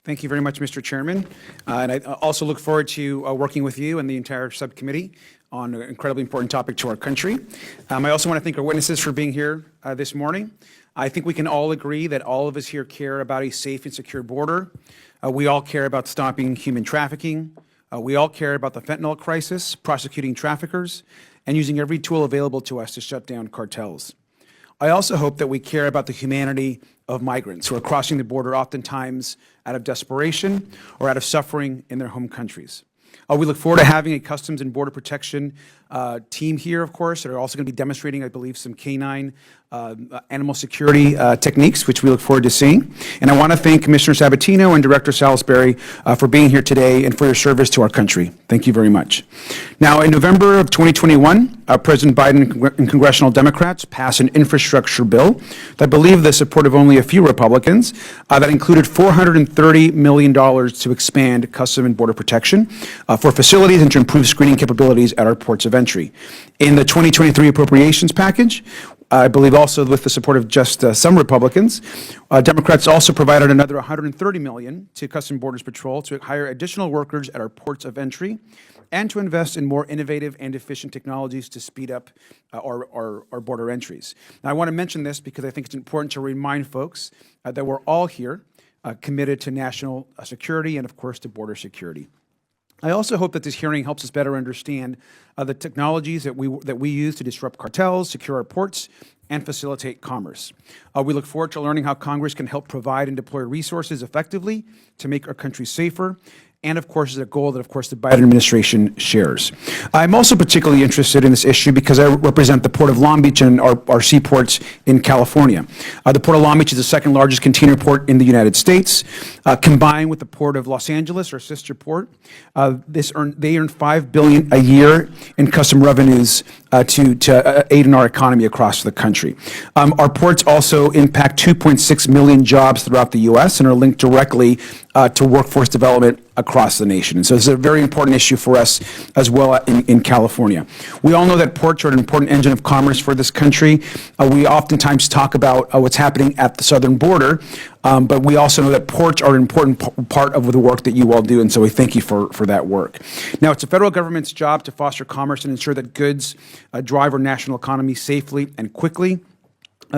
Thank you very much, Mr. Chairman. And I also look forward to working with you and the entire subcommittee on an incredibly important topic to our country. I also want to thank our witnesses for being here this morning. I think we can all agree that all of us here care about a safe and secure border. We all care about stopping human trafficking. We all care about the fentanyl crisis, prosecuting traffickers, and using every tool available to us to shut down cartels. I also hope that we care about the humanity of migrants who are crossing the border oftentimes out of desperation or out of suffering in their home countries. We look forward to having a Customs and Border Protection team here, of course, that are also going to be demonstrating, I believe, some canine animal security techniques, which we look forward to seeing. And I want to thank Commissioner Sabatino and Director Salisbury for being here today and for your service to our country. Thank you very much. Now, in November of 2021, President Biden and congressional Democrats passed an infrastructure bill that I believe the support of only a few Republicans that included $430 million to expand Customs and Border Protection for facilities and to improve screening capabilities at our ports of entry. In the 2023 appropriations package, I believe also with the support of just some Republicans, Democrats also provided another $130 million to Customs and Borders Patrol to hire additional workers at our ports of entry and to invest in more innovative and efficient technologies to speed up our border entries. Now, I want to mention this because I think it's important to remind folks that we're all here committed to national security and, of course, to border security. I also hope that this hearing helps us better understand the technologies that we use to disrupt cartels, secure our ports, and facilitate commerce. We look forward to learning how Congress can help provide and deploy resources effectively to make our country safer, and of course is a goal that, of course, the Biden administration shares. I'm also particularly interested in this issue because I represent the Port of Long Beach and our seaports in California. The Port of Long Beach is the second largest container port in the United States. Combined with the Port of Los Angeles, our sister port, they earn $5 billion a year in custom revenues to aid in our economy across the country. Our ports also impact 2.6 million jobs throughout the U.S. and are linked directly to workforce development across the nation. And so this is a very important issue for us as well in California. We all know that ports are an important engine of commerce for this country. We oftentimes talk about what's happening at the southern border, but we also know that ports are an important part of the work that you all do, and so we thank you for that work. Now, it's the federal government's job to foster commerce and ensure that goods drive our national economy safely and quickly.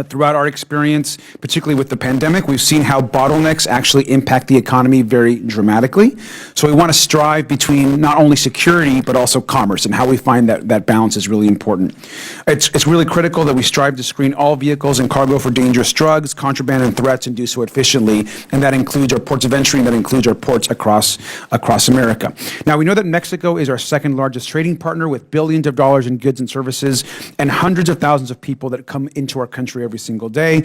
Throughout our experience, particularly with the pandemic, we've seen how bottlenecks actually impact the economy very dramatically. So we want to strive between not only security, but also commerce, and how we find that balance is really important. It's really critical that we strive to screen all vehicles and cargo for dangerous drugs, contraband, and threats, and do so efficiently, and that includes our ports of entry, and that includes our ports across America. Now, we know that Mexico is our second largest trading partner with billions of dollars in goods and services, and hundreds of thousands of people that come into our country every single day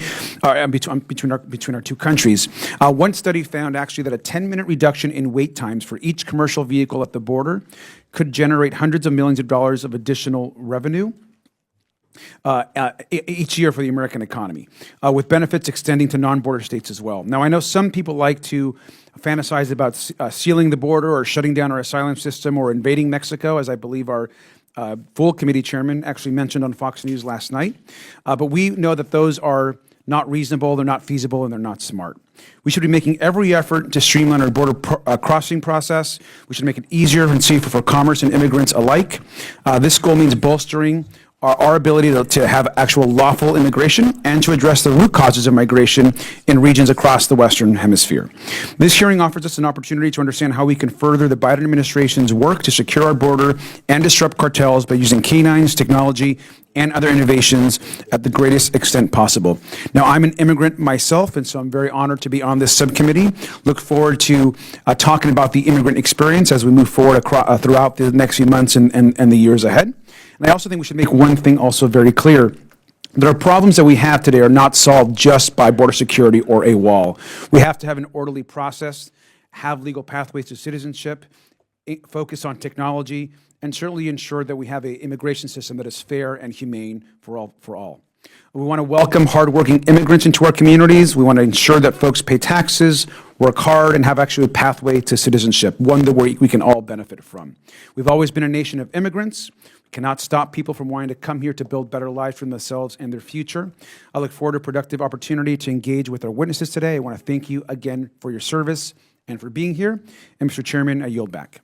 between our two countries. One study found actually that a 10-minute reduction in wait times for each commercial vehicle at the border could generate hundreds of millions of dollars of additional revenue each year for the American economy, with benefits extending to non-border states as well. Now, I know some people like to fantasize about sealing the border or shutting down our asylum system or invading Mexico, as I believe our full committee chairman actually mentioned on Fox News last night. But we know that those are not reasonable, they're not feasible, and they're not smart. We should be making every effort to streamline our border crossing process. We should make it easier and safer for commerce and immigrants alike. This goal means bolstering our ability to have actual lawful immigration and to address the root causes of migration in regions across the Western Hemisphere. This hearing offers us an opportunity to understand how we can further the Biden administration's work to secure our border and disrupt cartels by using canines, technology, and other innovations at the greatest extent possible. Now, I'm an immigrant myself, and so I'm very honored to be on this subcommittee. Look forward to talking about the immigrant experience as we move forward throughout the next few months and the years ahead. And I also think we should make one thing also very clear. There are problems that we have today are not solved just by border security or a wall. We have to have an orderly process, have legal pathways to citizenship, focus on technology, and certainly ensure that we have an immigration system that is fair and humane for all. We want to welcome hardworking immigrants into our communities. We want to ensure that folks pay taxes, work hard, and have actually a pathway to citizenship, one that we can all benefit from. We've always been a nation of immigrants. We cannot stop people from wanting to come here to build better lives for themselves and their future. I look forward to a productive opportunity to engage with our witnesses today. I want to thank you again for your service and for being here. And Mr. Chairman, I yield back.